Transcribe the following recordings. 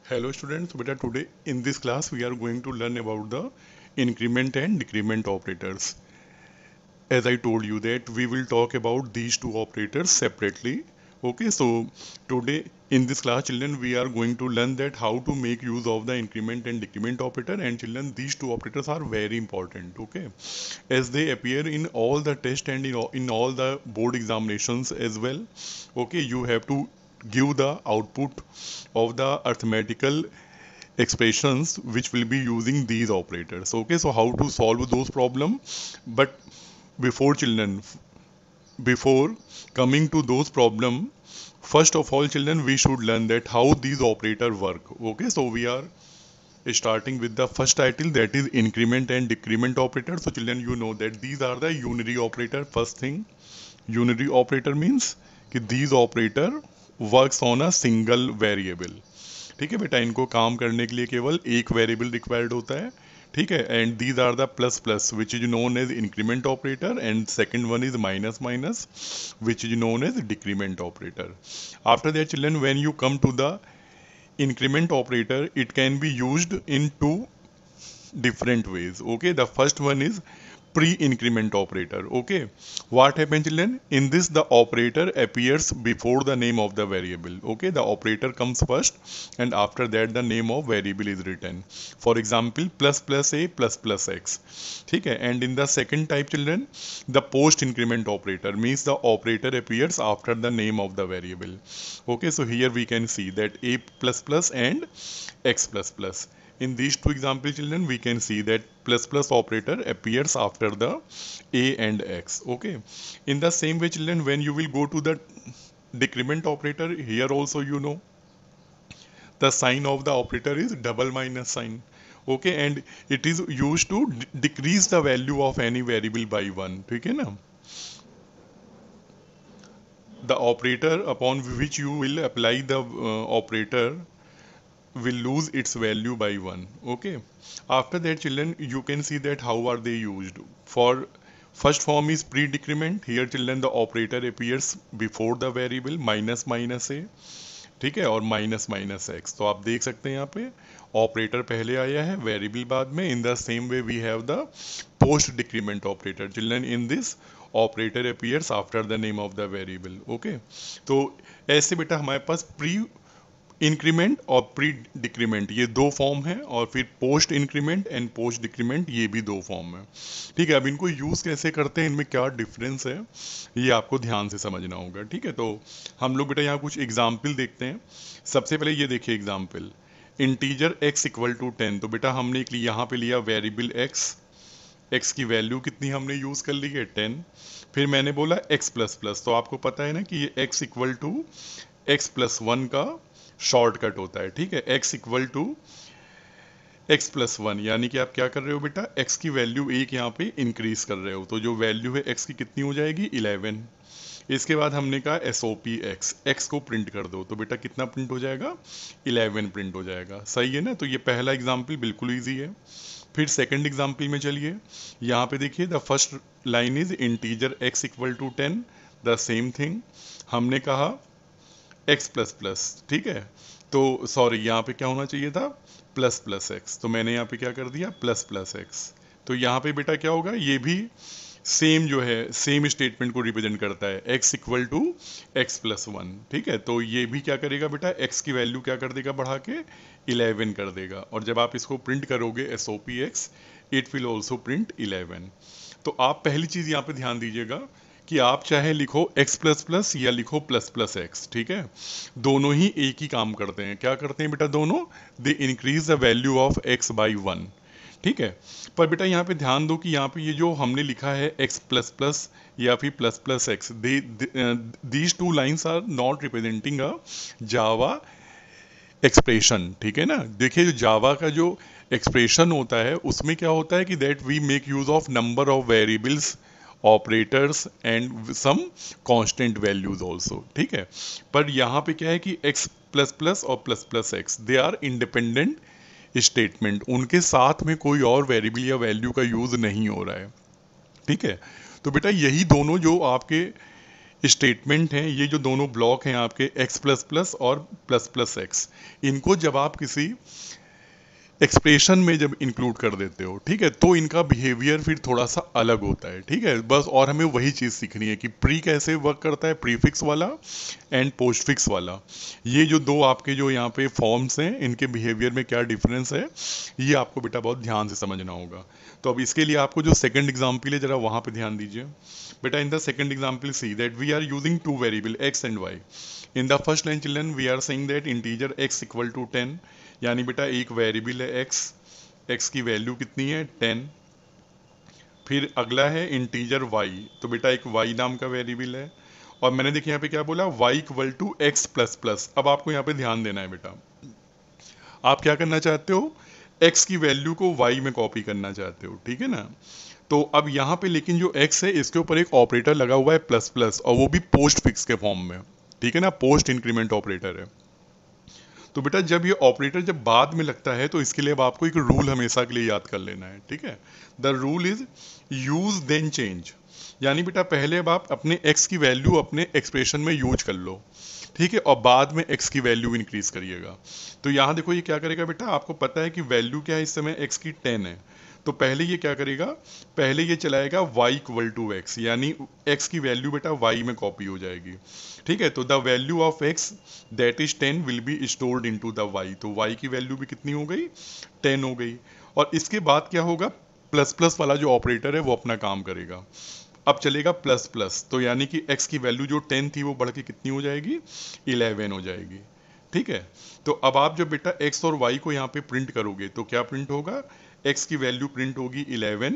Hello students, beta today in this class we are going to learn about the increment and decrement operators. As I told you that we will talk about these two operators separately. Okay, so today in this class children we are going to learn that how to make use of the increment and decrement operator, and children these two operators are very important, okay, as they appear in all the test and in all the board examinations as well. Okay, you have to give the output of the arithmetical expressions which will be using these operators. Okay, so how to solve those problem, but before children, before coming to those problem, first of all children we should learn that how these operator work. Okay, so we are starting with the first title, that is increment and decrement operator. So children, you know that these are the unary operator. First thing, unary operator means कि these operator works on a single variable. ठीक है बेटा, इनको काम करने के लिए केवल एक वेरिएबल रिक्वायर्ड होता है. ठीक है, and these are the plus plus which is known as increment operator, and second one is minus minus which is known as decrement operator. After that children, when you come to the increment operator, it can be used in two different ways. Okay, the first one is pre-increment operator. Okay, what happens children, in this the operator appears before the name of the variable. Okay, the operator comes first and after that the name of variable is written. For example, plus plus a plus x. ठीक है, and in the second type children, the post increment operator means the operator appears after the name of the variable. Okay, so here we can see that a plus plus and x plus plus. In these two example children, we can see that plus plus operator appears after the a and x. Okay, in the same way children, when you will go to the decrement operator, here also you know the sign of the operator is double minus sign. Okay, and it is used to decrease the value of any variable by 1. ठीक है ना, the operator upon which you will apply the operator will lose its value by 1. Okay, after that children, you can see that how are they used. For first form is pre-decrement. Here children, the operator appears before the variable minus minus a. ठीक है, और minus minus x. तो आप देख सकते हैं यहाँ पे ऑपरेटर पहले आया है, वेरिएबल बाद में. In the same way we have the post decrement operator children. In this operator appears after the name of the variable. Okay, तो ऐसे बेटा हमारे पास प्री इंक्रीमेंट और प्री डिक्रीमेंट ये दो फॉर्म है, और फिर post increment and post decrement ये भी दो फॉर्म है. ठीक है, अब इनको यूज़ कैसे करते हैं, इनमें क्या डिफरेंस है, ये आपको ध्यान से समझना होगा. ठीक है, तो हम लोग बेटा यहाँ कुछ एग्जाम्पल देखते हैं. सबसे पहले ये देखिए example, integer x equal to 10. तो बेटा हमने यहाँ पे लिया वेरिएबल x की वैल्यू कितनी हमने यूज़ कर ली है 10. फिर मैंने बोला x प्लस प्लस. तो आपको पता है ना कि ये x equal to x plus 1 का शॉर्टकट होता है. ठीक है, x equal to x plus 1, यानी कि आप क्या कर रहे हो बेटा, x की वैल्यू एक यहाँ पे इंक्रीज कर रहे हो. तो जो वैल्यू है x की कितनी हो जाएगी 11. इसके बाद हमने कहा SOP x को प्रिंट कर दो. तो बेटा कितना प्रिंट हो जाएगा, 11 प्रिंट हो जाएगा. सही है ना, तो ये पहला एग्जाम्पल बिल्कुल ईजी है. फिर सेकंड एग्जाम्पल में चलिए, यहाँ पे देखिए the first line is integer x equal to 10. The same thing हमने कहा x प्लस प्लस. ठीक है, तो सॉरी यहाँ पे क्या होना चाहिए था, प्लस प्लस एक्स. तो मैंने यहाँ पे क्या कर दिया, प्लस प्लस एक्स. तो यहाँ पे बेटा क्या होगा, ये भी सेम जो है सेम स्टेटमेंट को रिप्रेजेंट करता है, x equal to X plus 1. ठीक है, तो ये भी क्या करेगा बेटा, x की वैल्यू क्या कर देगा, बढ़ा के 11 कर देगा. और जब आप इसको प्रिंट करोगे SOP x, it will also print 11. तो आप पहली चीज़ यहाँ पे ध्यान दीजिएगा कि आप चाहे लिखो x प्लस प्लस या लिखो प्लस प्लस एक्स. ठीक है, दोनों ही एक ही काम करते हैं. क्या करते हैं बेटा दोनों, they increase the value of x by 1. ठीक है, पर बेटा यहाँ पे ध्यान दो कि यहाँ पे ये जो हमने लिखा है x प्लस प्लस या फिर plus plus X, these two lines are not representing a Java expression. ठीक है ना, देखिए जो जावा का जो एक्सप्रेशन होता है उसमें क्या होता है कि that we make use of number of variables, operators and some constant values also. ठीक है, पर यहाँ पे क्या है कि x प्लस प्लस और plus plus X, they are independent statement. उनके साथ में कोई और वेरिएबल या वैल्यू का यूज़ नहीं हो रहा है. ठीक है, तो बेटा यही दोनों जो आपके स्टेटमेंट हैं, ये जो दोनों ब्लॉक हैं आपके एक्स प्लस प्लस और प्लस प्लस एक्स, इनको जब आप किसी एक्सप्रेशन में जब इंक्लूड कर देते हो, ठीक है, तो इनका बिहेवियर फिर थोड़ा सा अलग होता है, ठीक है। बस और हमें वही चीज़ सीखनी है कि प्री कैसे वर्क करता है, प्रीफिक्स वाला एंड पोस्टफिक्स वाला। ये जो दो आपके जो यहाँ पे फॉर्म्स हैं, इनके बिहेवियर में क्या डिफरेंस है, ये आपको बेटा बहुत ध्यान से समझना होगा। तो अब इसके लिए आपको जो सेकंड एग्जाम्पल है, जरा वहाँ पे ध्यान दीजिए बेटा। In the second example see that we are using two variable X and Y. In the first line children we are saying that integer X equal to 10, यानी बेटा एक वेरिएबल है एक्स, एक्स की वैल्यू कितनी है 10। फिर अगला है इंटीजर वाई, तो बेटा एक वाई नाम का वेरिएबल है, और मैंने देखिए यहाँ पे क्या बोला, Y equal to X plus plus. अब आपको यहाँ पे ध्यान देना है बेटा, आप क्या करना चाहते हो, एक्स की वैल्यू को वाई में कॉपी करना चाहते हो, ठीक है ना। तो अब यहाँ पे लेकिन जो एक्स है इसके ऊपर एक ऑपरेटर लगा हुआ है प्लस प्लस, और वो भी पोस्ट फिक्स के फॉर्म में, ठीक है ना, पोस्ट इंक्रीमेंट ऑपरेटर है। तो बेटा जब ये ऑपरेटर जब बाद में लगता है, तो इसके लिए अब आपको एक रूल हमेशा के लिए याद कर लेना है, ठीक है। The rule is use then change, यानी बेटा पहले अब आप अपने एक्स की वैल्यू अपने एक्सप्रेशन में यूज कर लो, ठीक है, और बाद में एक्स की वैल्यू इंक्रीज करिएगा। तो यहाँ देखो ये क्या करेगा बेटा, आपको पता है कि वैल्यू क्या है इस समय, एक्स की 10 है, तो पहले ये क्या करेगा, पहले ये चलाएगा y इक्वल टू एक्स, यानी x की वैल्यू बेटा y में कॉपी हो जाएगी, ठीक है। तो the value of x that is 10 will be stored into the y, तो y की वैल्यू भी कितनी हो गई, 10 हो गई। और इसके बाद क्या होगा, प्लस प्लस वाला जो ऑपरेटर है वो अपना काम करेगा, अब चलेगा प्लस प्लस, तो यानी कि x की वैल्यू जो 10 थी वो बढ़ के कितनी हो जाएगी, 11 हो जाएगी, ठीक है। तो अब आप जब बेटा x और y को यहाँ पे प्रिंट करोगे तो क्या प्रिंट होगा, x की वैल्यू प्रिंट होगी 11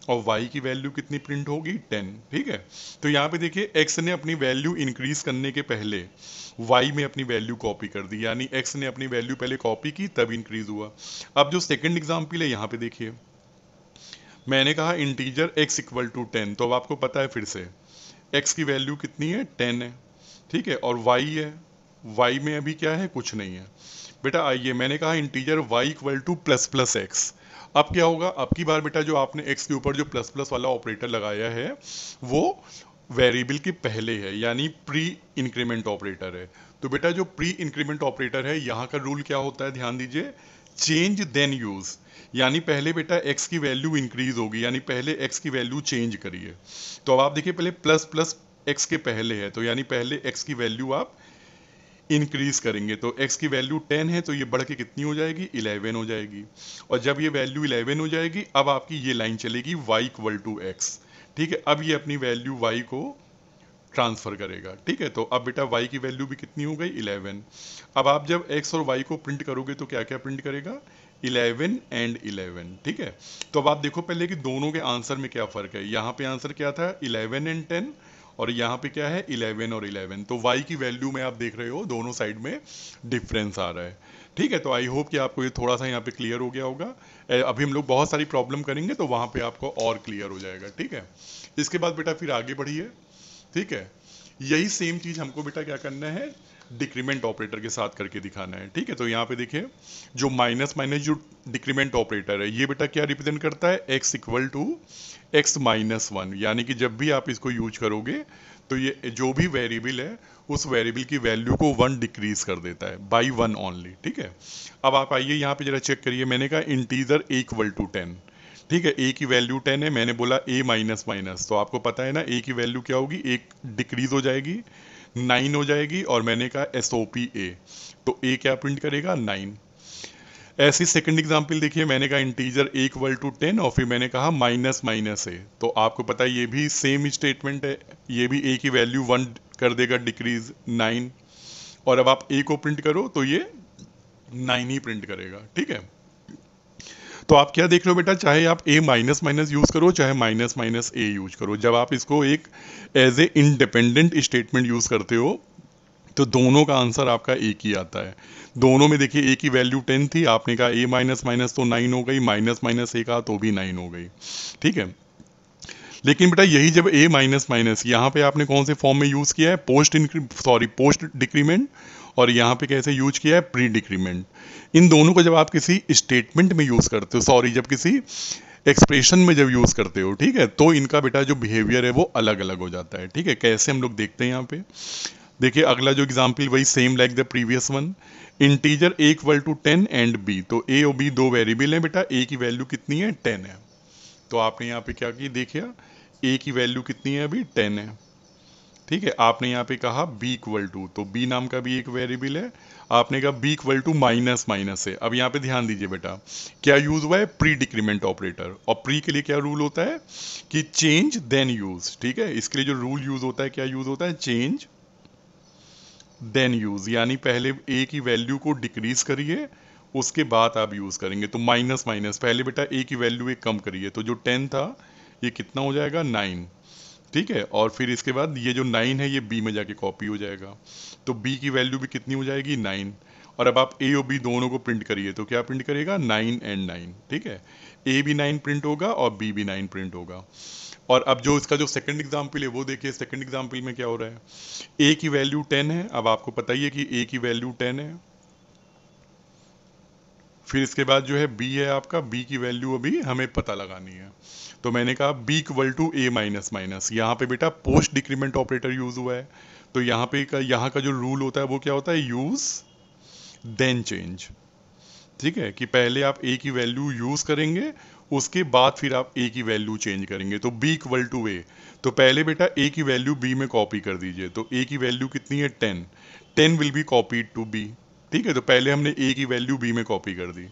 और y की वैल्यू कितनी प्रिंट होगी 10, ठीक है। तो यहाँ पे देखिए x ने अपनी वैल्यू इंक्रीज करने के पहले y में अपनी वैल्यू कॉपी कर दी, यानी x ने अपनी वैल्यू पहले कॉपी की तब इंक्रीज हुआ। अब जो सेकंड एग्जाम्पल है यहाँ पे देखिए, मैंने कहा इंटीजर x इक्वल टू 10, तो अब आपको पता है फिर से x की वैल्यू कितनी है 10 है, ठीक है, और y है, y में अभी क्या है, कुछ नहीं है। बेटा आइए, मैंने कहा integer y equal to plus plus x, अब क्या होगा, अब की बार बेटा जो आपने x के ऊपर जो प्लस प्लस वाला ऑपरेटर लगाया है वो वेरिएबल के पहले है, यानी प्री इंक्रीमेंट ऑपरेटर है। तो बेटा जो प्री इंक्रीमेंट ऑपरेटर है, यहाँ का रूल क्या होता है, ध्यान दीजिए, चेंज देन यूज, यानी पहले बेटा x की वैल्यू इंक्रीज होगी, यानी पहले x की वैल्यू चेंज करिए। तो अब आप देखिए पहले प्लस प्लस x के पहले है, तो यानी पहले x की वैल्यू आप इंक्रीज करेंगे, तो x की वैल्यू 10 है, तो ये बढ़ के कितनी हो जाएगी, 11 हो जाएगी। और जब ये वैल्यू 11 हो जाएगी, अब आपकी ये लाइन चलेगी y इक्वल टू एक्स, ठीक है। अब ये अपनी वैल्यू y को ट्रांसफर करेगा, ठीक है। तो अब बेटा y की वैल्यू भी कितनी हो गई, 11। अब आप जब x और y को प्रिंट करोगे तो क्या क्या प्रिंट करेगा, 11 एंड 11, ठीक है। तो अब आप देखो पहले कि दोनों के आंसर में क्या फ़र्क है, यहाँ पे आंसर क्या था, 11 एंड 10, और यहाँ पे क्या है, 11 और 11। तो y की वैल्यू में आप देख रहे हो दोनों साइड में डिफरेंस आ रहा है, ठीक है। तो आई होप कि आपको ये थोड़ा सा यहाँ पे क्लियर हो गया होगा। अभी हम लोग बहुत सारी प्रॉब्लम करेंगे तो वहाँ पे आपको और क्लियर हो जाएगा, ठीक है। इसके बाद बेटा फिर आगे बढ़िए, ठीक है। यही सेम चीज़ हमको बेटा क्या करना है, डिक्रीमेंट ऑपरेटर के साथ करके दिखाना है, ठीक है। तो यहाँ पे देखिए जो माइनस माइनस जो डिक्रीमेंट ऑपरेटर है, ये बेटा क्या रिप्रेजेंट करता है, x equal to X minus 1, यानी कि जब भी आप इसको यूज करोगे तो ये जो भी वेरिएबल है उस वेरिएबल की वैल्यू को 1 डिक्रीज कर देता है, बाई 1 ओनली, ठीक है। अब आप आइए यहाँ पे जरा चेक करिए, मैंने कहा इंटीजर a इक्वल टू 10, ठीक है, a की वैल्यू 10 है, मैंने बोला a माइनस माइनस, तो आपको पता है ना a की वैल्यू क्या होगी, एक डिक्रीज हो जाएगी, 9 हो जाएगी, और मैंने कहा SOP a, तो a क्या प्रिंट करेगा, 9। ऐसी सेकंड एग्जांपल देखिए, मैंने कहा इंटीजर a इक्वल टू 10 और फिर मैंने कहा माइनस माइनस a, तो आपको पता है ये भी सेम स्टेटमेंट है, ये भी a की वैल्यू 1 कर देगा डिक्रीज 9, और अब आप a को प्रिंट करो तो ये 9 ही प्रिंट करेगा, ठीक है। तो आप क्या देख रहे हो बेटा, चाहे आप a माइनस माइनस यूज करो चाहे माइनस माइनस a यूज करो, जब आप इसको एक as a independent statement use करते हो तो दोनों का आंसर आपका एक ही आता है। दोनों में देखिए a की वैल्यू 10 थी, आपने कहा a माइनस माइनस तो 9 हो गई, माइनस माइनस a कहा तो भी 9 हो गई, ठीक है। लेकिन बेटा यही जब a माइनस माइनस यहाँ पे आपने कौन से फॉर्म में यूज़ किया है, पोस्ट डिक्रीमेंट, और यहाँ पे कैसे यूज किया है, प्री डिक्रीमेंट। इन दोनों को जब आप किसी स्टेटमेंट में यूज़ करते हो, जब किसी एक्सप्रेशन में जब यूज़ करते हो, ठीक है, तो इनका बेटा जो बिहेवियर है वो अलग अलग हो जाता है। ठीक है, कैसे हम लोग देखते हैं यहाँ पे। देखिए अगला जो एग्जाम्पल वही same like the previous one. Integer a equal to 10 and b, तो ए और बी दो वेरिएबल हैं बेटा, ए की वैल्यू कितनी है 10 है। तो आपने यहाँ पे क्या की, देखिए ए की वैल्यू कितनी है अभी 10 है। ठीक है, आपने यहाँ पे कहा बी इक्वल टू, तो बी नाम का भी एक वेरिएबल है, आपने कहा b equal to minus minus है। अब यहाँ पे ध्यान दीजिए बेटा, क्या यूज हुआ है, प्री डिक्रीमेंट ऑपरेटर। और प्री के लिए क्या रूल होता है कि चेंज देन यूज। ठीक है, इसके लिए जो रूल यूज होता है, क्या यूज होता है, चेंज देन यूज, यानी पहले ए की वैल्यू को डिक्रीज करिए, उसके बाद आप यूज करेंगे। तो माइनस माइनस, पहले बेटा ए की वैल्यू एक कम करिए, तो जो 10 था ये कितना हो जाएगा 9। ठीक है, और फिर इसके बाद ये जो 9 है ये बी में जाके कॉपी हो जाएगा, तो बी की वैल्यू भी कितनी हो जाएगी 9। और अब आप ए और बी दोनों को प्रिंट करिए, तो क्या प्रिंट करेगा 9 एंड 9। ठीक है, ए भी 9 प्रिंट होगा और बी भी 9 प्रिंट होगा। और अब जो इसका जो सेकंड एग्जाम्पल है वो देखिए, सेकंड एग्जाम्पल में क्या हो रहा है, ए की वैल्यू 10 है। अब आपको पता ही है कि ए की वैल्यू 10 है। फिर इसके बाद जो है बी है आपका, बी की वैल्यू अभी हमें पता लगानी है। तो मैंने कहा b equal to a minus minus, यहाँ पे बेटा पोस्ट डिक्रीमेंट ऑपरेटर यूज हुआ है। तो यहाँ का जो रूल होता है वो क्या होता है, यूज देन चेंज। ठीक है, कि पहले आप ए की वैल्यू यूज करेंगे, उसके बाद फिर आप ए की वैल्यू चेंज करेंगे। तो बी इक्वल टू ए, तो पहले बेटा ए की वैल्यू बी में कॉपी कर दीजिए, तो ए की वैल्यू कितनी है 10, 10 will be copied to b. ठीक है, तो पहले हमने ए की वैल्यू बी में कॉपी कर दी।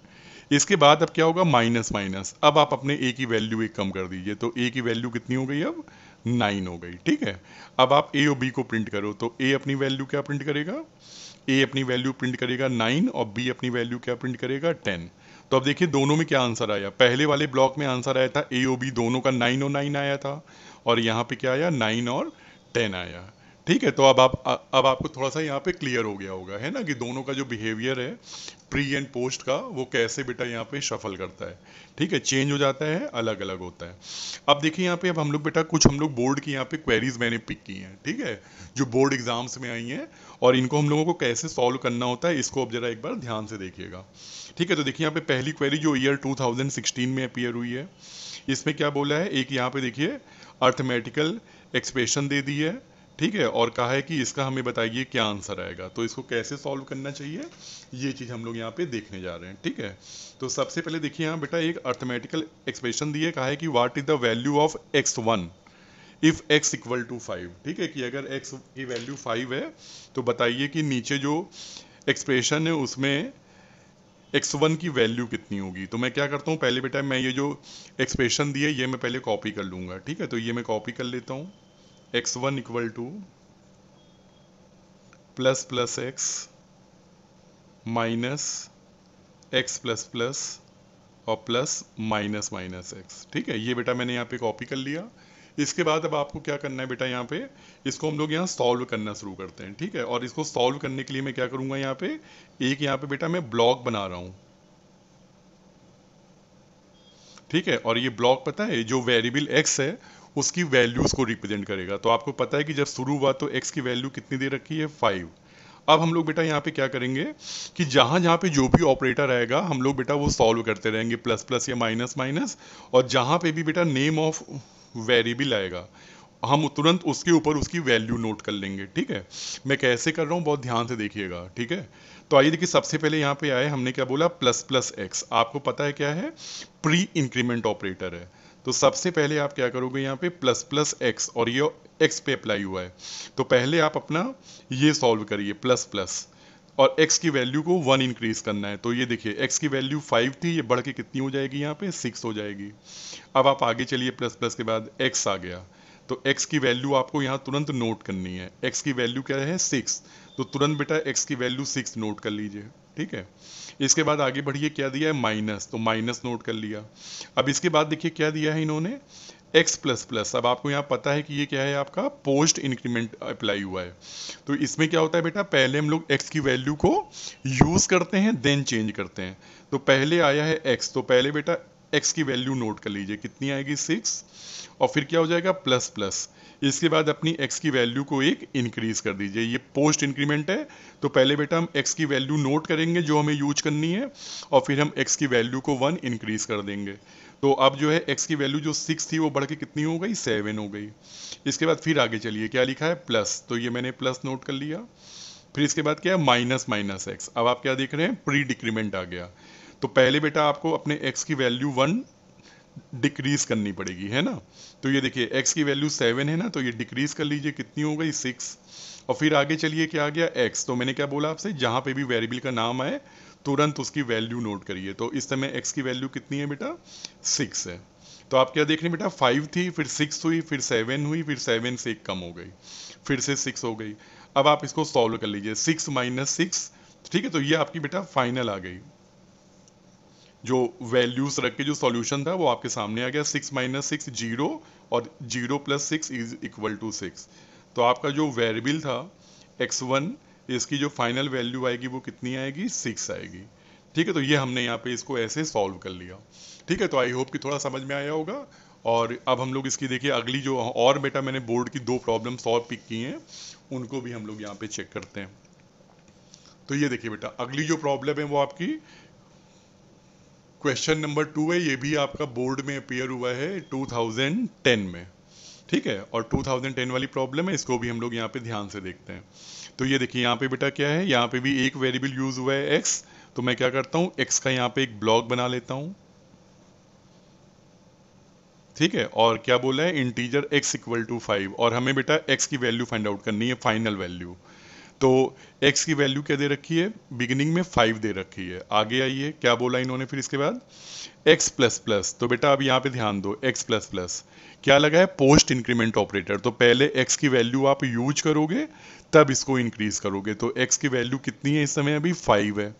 इसके बाद अब क्या होगा, माइनस माइनस, अब आप अपने ए की वैल्यू एक कम कर दीजिए, तो ए की वैल्यू कितनी हो गई अब 9 हो गई। ठीक है, अब आप ए और बी को प्रिंट करो, तो ए अपनी वैल्यू क्या प्रिंट करेगा, ए अपनी वैल्यू प्रिंट करेगा 9 और बी अपनी वैल्यू क्या प्रिंट करेगा 10। तो अब देखिए दोनों में क्या आंसर आया, पहले वाले ब्लॉक में आंसर आया था ए और बी दोनों का 9 और 9 आया था, और यहाँ पे क्या आया 9 और 10 आया। ठीक है, तो अब आपको थोड़ा सा यहाँ पे क्लियर हो गया होगा, है ना, कि दोनों का जो बिहेवियर है प्री एंड पोस्ट का, वो कैसे बेटा यहाँ पे शफल करता है। ठीक है, चेंज हो जाता है, अलग अलग होता है। अब देखिए यहाँ पे, अब हम लोग बेटा कुछ हम लोग बोर्ड की यहाँ पे क्वेरीज मैंने पिक की हैं, ठीक है, जो बोर्ड एग्जाम्स में आई हैं, और इनको हम लोगों को कैसे सॉल्व करना होता है इसको अब जरा एक बार ध्यान से देखिएगा। ठीक है, तो देखिए यहाँ पे पहली क्वेरी जो ईयर 2016 में अपीयर हुई है, इसमें क्या बोला है, एक यहाँ पे देखिए अर्थमेटिकल एक्सप्रेशन दे दी है। ठीक है, और कहा है कि इसका हमें बताइए क्या आंसर आएगा, तो इसको कैसे सॉल्व करना चाहिए ये चीज़ हम लोग यहाँ पे देखने जा रहे हैं। ठीक है, तो सबसे पहले देखिए यहाँ बेटा एक अर्थमेटिकल एक्सप्रेशन दी है, कहा है कि what is the value of x1 if x equal to 5। ठीक है, कि अगर x की वैल्यू 5 है तो बताइए कि नीचे जो एक्सप्रेशन है उसमें x1 की वैल्यू कितनी होगी। तो मैं क्या करता हूँ, पहले बेटा मैं ये जो एक्सप्रेशन दी है ये मैं पहले कॉपी कर लूँगा। ठीक है, तो ये मैं कॉपी कर लेता हूँ, x1 equal to plus plus x minus x plus plus और प्लस माइनस माइनस एक्स। ठीक है, ये बेटा मैंने यहाँ पे कॉपी कर लिया। इसके बाद अब आपको क्या करना है बेटा, यहाँ पे इसको हम लोग यहाँ सॉल्व करना शुरू करते हैं। ठीक है, और इसको सॉल्व करने के लिए मैं क्या करूँगा, यहाँ पे एक यहाँ पे बेटा मैं ब्लॉक बना रहा हूँ। ठीक है, और ये ब्लॉक पता है जो वेरिएबल x है उसकी वैल्यूज को रिप्रेजेंट करेगा। तो आपको पता है कि जब शुरू हुआ तो x की वैल्यू कितनी दे रखी है 5। अब हम लोग बेटा यहाँ पे क्या करेंगे कि जहाँ जहाँ पे जो भी ऑपरेटर आएगा हम लोग बेटा वो सॉल्व करते रहेंगे, प्लस प्लस या माइनस माइनस, और जहाँ पे भी बेटा नेम ऑफ वेरिएबल आएगा हम तुरंत उसके ऊपर उसकी वैल्यू नोट कर लेंगे। ठीक है, मैं कैसे कर रहा हूँ बहुत ध्यान से देखिएगा। ठीक है, तो आइए देखिए सबसे पहले यहाँ पे आए, हमने क्या बोला प्लस प्लस एक्स, आपको पता है क्या है, प्री इंक्रीमेंट ऑपरेटर है। तो सबसे पहले आप क्या करोगे यहाँ पे प्लस प्लस एक्स, और ये एक्स पे अप्लाई हुआ है, तो पहले आप अपना ये सॉल्व करिए प्लस प्लस, और x की वैल्यू को 1 इंक्रीज करना है। तो ये देखिए x की वैल्यू 5 थी, ये बढ़ के कितनी हो जाएगी यहाँ पे 6 हो जाएगी। अब आप आगे चलिए, प्लस प्लस के बाद x आ गया, तो x की वैल्यू आपको यहाँ तुरंत नोट करनी है। x की वैल्यू क्या है 6, तो तुरंत बेटा x की वैल्यू 6 नोट कर लीजिए। ठीक है, इसके बाद आगे बढ़िए, क्या दिया है माइनस, तो माइनस नोट कर लिया। अब इसके बाद देखिए क्या दिया है इन्होंने x प्लस प्लस, अब आपको यहाँ पता है कि ये क्या है आपका पोस्ट इंक्रीमेंट अप्लाई हुआ है। तो इसमें क्या होता है बेटा, पहले हम लोग x की वैल्यू को यूज करते हैं देन चेंज करते हैं। तो पहले आया है x, तो पहले बेटा एक्स की वैल्यू नोट कर लीजिए, कितनी आएगी 6, और फिर क्या हो जाएगा प्लस प्लस। इसके बाद अपनी x की वैल्यू को एक इंक्रीज कर दीजिए, ये पोस्ट इंक्रीमेंट है। तो पहले बेटा हम x की वैल्यू नोट करेंगे जो हमें यूज करनी है, और फिर हम x की वैल्यू को 1 इंक्रीज कर देंगे। तो अब जो है x की वैल्यू जो 6 थी वो बढ़ के कितनी हो गई, 7 हो गई। इसके बाद फिर आगे चलिए, क्या लिखा है प्लस, तो ये मैंने प्लस नोट कर लिया। फिर इसके बाद क्या है माइनस माइनस एक्स। अब आप क्या देख रहे हैं, प्री डिक्रीमेंट आ गया। तो पहले बेटा आपको अपने x की वैल्यू 1 डिक्रीज करनी पड़ेगी, है ना। तो ये देखिए x की वैल्यू 7 है ना, तो ये डिक्रीज कर लीजिए, कितनी हो गई 6। और फिर आगे चलिए, क्या आ गया x। तो मैंने क्या बोला आपसे, जहां पे भी वेरिएबल का नाम आए तुरंत उसकी वैल्यू नोट करिए। तो इस समय x की वैल्यू कितनी है बेटा, 6 है। तो आप क्या देख रहे हैं बेटा, 5 थी, फिर 6 हुई, फिर 7 हुई, फिर 7 से एक कम हो गई, फिर से 6 हो गई। अब आप इसको सॉल्व कर लीजिए, 6 माइनस 6, ठीक है। तो ये आपकी बेटा फाइनल आ गई, जो वैल्यूज रख के जो सॉल्यूशन था वो आपके सामने आ गया। 6 माइनस 6 जीरो, और 0 प्लस 6 इज इक्वल टू 6। तो आपका जो वेरिएबल था x1, इसकी जो फाइनल वैल्यू आएगी वो कितनी आएगी, 6 आएगी। ठीक है, तो ये हमने यहाँ पे इसको ऐसे सॉल्व कर लिया। ठीक है, तो आई होप कि थोड़ा समझ में आया होगा। और अब हम लोग इसकी देखिए अगली जो और बेटा मैंने बोर्ड की 2 प्रॉब्लम सॉल्व पिक की हैं, उनको भी हम लोग यहाँ पे चेक करते हैं। तो ये देखिए बेटा, अगली जो प्रॉब्लम है वो आपकी क्वेश्चन नंबर 2 है। ये भी आपका बोर्ड में अपियर हुआ है 2010 में, ठीक है। और 2010 वाली प्रॉब्लम है, इसको भी हम लोग यहाँ पे ध्यान से देखते हैं। तो ये देखिए यहाँ पे बेटा क्या है, यहाँ पे भी एक वेरिएबल यूज हुआ है x। तो मैं क्या करता हूँ, x का यहाँ पे एक ब्लॉक बना लेता हूँ, ठीक है। और क्या बोला है, इंटीजर x इक्वल टू 5, और हमें बेटा x की वैल्यू फाइंड आउट करनी है, फाइनल वैल्यू। तो x की वैल्यू क्या दे रखी है, बिगिनिंग में 5 दे रखी है। आगे आइए, क्या बोला इन्होंने फिर इसके बाद, x प्लस प्लस। तो बेटा अब यहाँ पे ध्यान दो, x प्लस प्लस क्या लगा है, पोस्ट इंक्रीमेंट ऑपरेटर। तो पहले x की वैल्यू आप यूज करोगे, तब इसको इंक्रीज करोगे। तो x की वैल्यू कितनी है इस समय, अभी 5 है।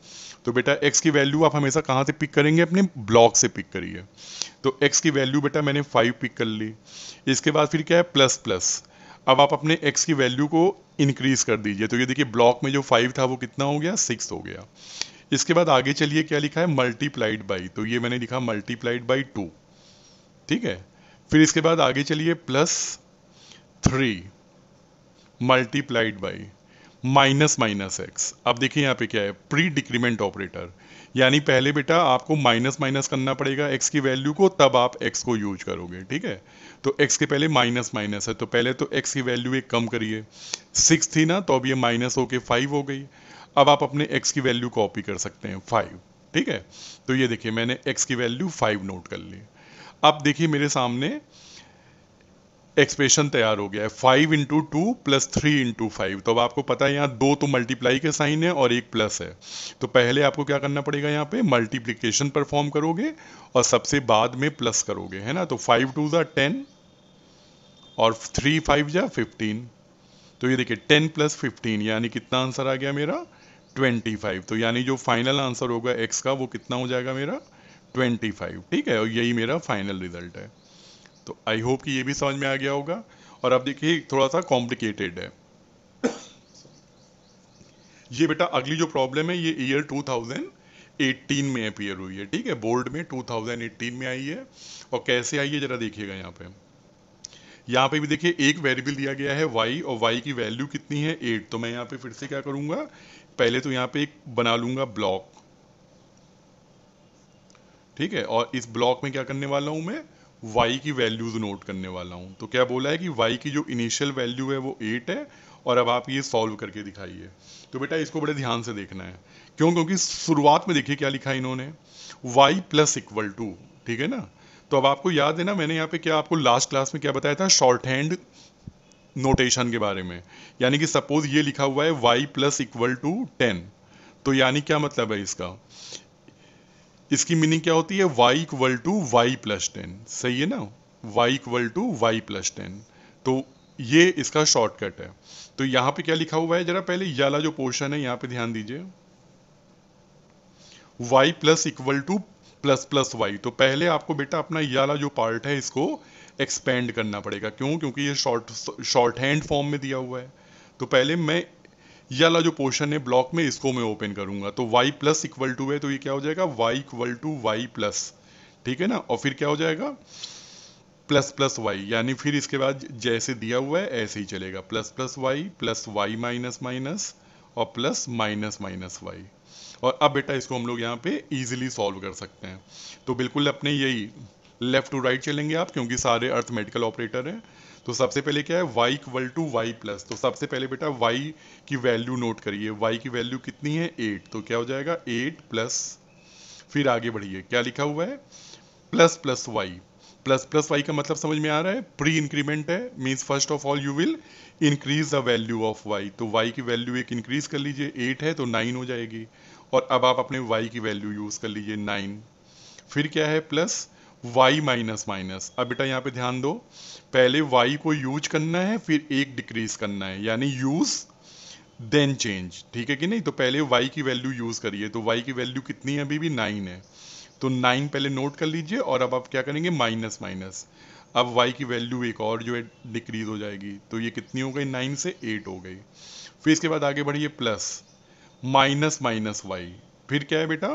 तो बेटा x की वैल्यू आप हमेशा कहाँ से पिक करेंगे, अपने ब्लॉक से पिक करिए। तो x की वैल्यू बेटा मैंने 5 पिक कर ली। इसके बाद फिर क्या है, प्लस प्लस। अब आप अपने x की वैल्यू को इंक्रीज कर दीजिए। तो ये देखिए ब्लॉक में जो 5 था वो कितना हो गया, 6 हो गया। इसके बाद आगे चलिए, क्या लिखा है, मल्टीप्लाइड बाई। तो ये मैंने लिखा मल्टीप्लाइड बाई 2, ठीक है। फिर इसके बाद आगे चलिए, plus 3 multiplied by minus minus x. अब देखिए यहाँ पे क्या है, प्री डिक्रीमेंट ऑपरेटर, यानी पहले बेटा आपको माइनस माइनस करना पड़ेगा x की वैल्यू को, तब आप x को यूज करोगे, ठीक है। तो x के पहले माइनस माइनस है, तो पहले तो x की वैल्यू एक कम करिए, 6 थी ना, तो अब ये माइनस होके 5 हो गई। अब आप अपने x की वैल्यू कॉपी कर सकते हैं, 5, ठीक है। तो ये देखिए मैंने x की वैल्यू 5 नोट कर ली। अब देखिए मेरे सामने एक्सप्रेशन तैयार हो गया है, 5 इंटू 2 प्लस 3 इंटू 5। तो अब आपको पता है यहाँ 2 तो मल्टीप्लाई के साइन है और एक प्लस है। तो पहले आपको क्या करना पड़ेगा, यहाँ पे मल्टीप्लिकेशन परफॉर्म करोगे और सबसे बाद में प्लस करोगे, है ना। तो 5 2 ज़ा 10 और 3 5 जा 15। तो ये देखिए 10 प्लस 15 यानी कितना आंसर आ गया मेरा, 25। तो यानी जो फाइनल आंसर होगा एक्स का वो कितना हो जाएगा मेरा, 25, ठीक है। और यही मेरा फाइनल रिजल्ट है। तो आई होप कि ये भी समझ में आ गया होगा। और अब देखिए थोड़ा सा कॉम्प्लिकेटेड है ये बेटा। अगली जो प्रॉब्लम है ये ईयर 2018 में अपीयर हुई है, ठीक है। बोर्ड में 2018 में आई है। और कैसे आई है जरा देखिएगा यहाँ पे भी देखिए एक वेरिएबल दिया गया है y, और y की वैल्यू कितनी है 8। तो मैं यहाँ पे फिर से क्या करूँगा, पहले तो यहाँ पे एक बना लूँगा ब्लॉक, ठीक है। और इस ब्लॉक में क्या करने वाला हूँ मैं, y की वैल्यूज नोट करने वाला हूँ। तो क्या बोला है कि y की जो इनिशियल वैल्यू है वो 8 है, और अब आप ये सॉल्व करके दिखाइए। तो बेटा इसको बड़े ध्यान से देखना है, क्यों, क्योंकि शुरुआत में देखिए क्या लिखा है इन्होंने, y प्लस इक्वल टू, ठीक है ना। तो अब आपको याद है ना, मैंने यहाँ पे क्या आपको लास्ट क्लास में क्या बताया था, शॉर्ट हैंड नोटेशन के बारे में। यानी कि सपोज ये लिखा हुआ है y प्लस इक्वल टू 10, तो यानी क्या मतलब है इसका, इसकी मीनिंग क्या होती है, y equal to y plus 10, सही है ना, y equal to y plus 10। तो ये इसका शॉर्टकट है। तो यहाँ पे क्या लिखा हुआ है, जरा पहले ये वाला जो पोर्शन है यहाँ पे ध्यान दीजिए, y plus equal to plus plus y. तो पहले आपको बेटा अपना ये वाला जो पार्ट है इसको एक्सपेंड करना पड़ेगा, क्यों, क्योंकि ये शॉर्ट हैंड फॉर्म में दिया हुआ है। तो पहले मैं ये वाला जो पोर्शन है ब्लॉक में, इसको मैं ओपन करूंगा। तो y प्लस इक्वल टू है, तो ये क्या हो जाएगा, y equal to y plus, ठीक है ना। और फिर क्या हो जाएगा, प्लस प्लस वाई, यानी फिर इसके बाद जैसे दिया हुआ है ऐसे ही चलेगा, प्लस वाई माइनस माइनस और प्लस माइनस माइनस वाई। और अब बेटा इसको हम लोग यहाँ पे इजीली सॉल्व कर सकते हैं। तो बिल्कुल अपने यही लेफ्ट टू राइट चलेंगे आप, क्योंकि सारे अर्थमेटिकल ऑपरेटर हैं। तो सबसे पहले क्या है, y equal to y plus. तो सबसे पहले बेटा y की वैल्यू नोट करिए, y की वैल्यू कितनी है 8, तो क्या हो जाएगा 8 प्लस, फिर आगे बढ़िए क्या लिखा हुआ है, plus plus y. Plus plus y का मतलब समझ में आ रहा है, प्री इंक्रीमेंट है, means first of all you will increase the value of y. तो वाई की वैल्यू एक इंक्रीज कर लीजिए, 8 है तो 9 हो जाएगी। और अब आप अपने वाई की वैल्यू यूज कर लीजिए 9। फिर क्या है, प्लस वाई माइनस माइनस। अब बेटा यहाँ पे ध्यान दो, पहले वाई को यूज करना है फिर एक डिक्रीज करना है, यानी यूज देन चेंज, ठीक है कि नहीं। तो पहले वाई की वैल्यू यूज करिए, तो वाई की वैल्यू कितनी है, अभी भी 9 है, तो 9 पहले नोट कर लीजिए। और अब आप क्या करेंगे, माइनस माइनस। अब y की वैल्यू एक और जो है डिक्रीज हो जाएगी, तो ये कितनी हो गई, 9 से 8 हो गई। फिर इसके बाद आगे बढ़िए, प्लस माइनस माइनस वाई। फिर क्या है बेटा,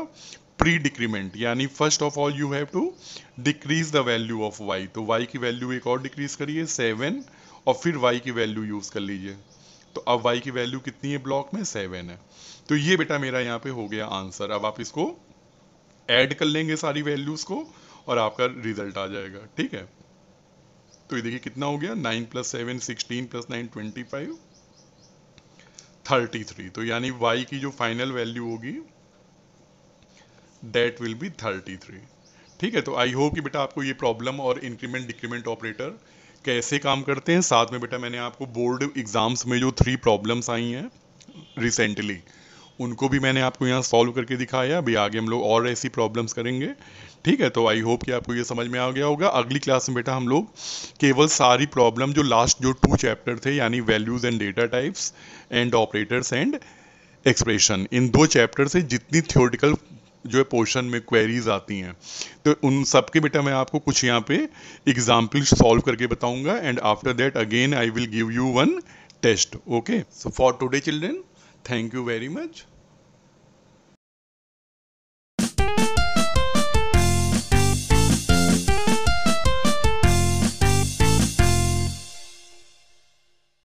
प्री डिक्रीमेंट, यानी first of all you have to decrease the value of y। तो y की वैल्यू एक और डिक्रीज करिए 7, और फिर y की वैल्यू यूज कर लीजिए। तो अब y की वैल्यू कितनी है ब्लॉक में, 7 है। तो ये बेटा मेरा यहाँ पे हो गया आंसर। अब आप इसको ऐड कर लेंगे सारी वैल्यूज को और आपका रिजल्ट आ जाएगा, ठीक है। तो ये देखिए कितना हो गया, 9 प्लस 7 16 प्लस 9 25 33। तो यानी y की जो फाइनल वैल्यू होगी दैट विल बी 33, ठीक है। तो आई होप कि बेटा आपको ये प्रॉब्लम और इंक्रीमेंट डिक्रीमेंट ऑपरेटर कैसे काम करते हैं, साथ में बेटा मैंने आपको बोर्ड एग्जाम्स में जो 3 प्रॉब्लम्स आई हैं रिसेंटली उनको भी मैंने आपको यहाँ सॉल्व करके दिखाया। अभी आगे हम लोग और ऐसी प्रॉब्लम्स करेंगे, ठीक है। तो आई होप कि आपको ये समझ में आ गया होगा। अगली क्लास में बेटा हम लोग केवल सारी प्रॉब्लम जो लास्ट जो 2 चैप्टर थे, यानी values and data types and operators and expression, in 2 chapter से जितनी थ्योरेटिकल जो है पोर्शन में क्वेरीज आती हैं, तो उन सब के बेटा मैं आपको कुछ यहाँ पे एग्जाम्पल सॉल्व करके बताऊंगा। And after that again I will give you one test, okay. So for today children, thank you very much.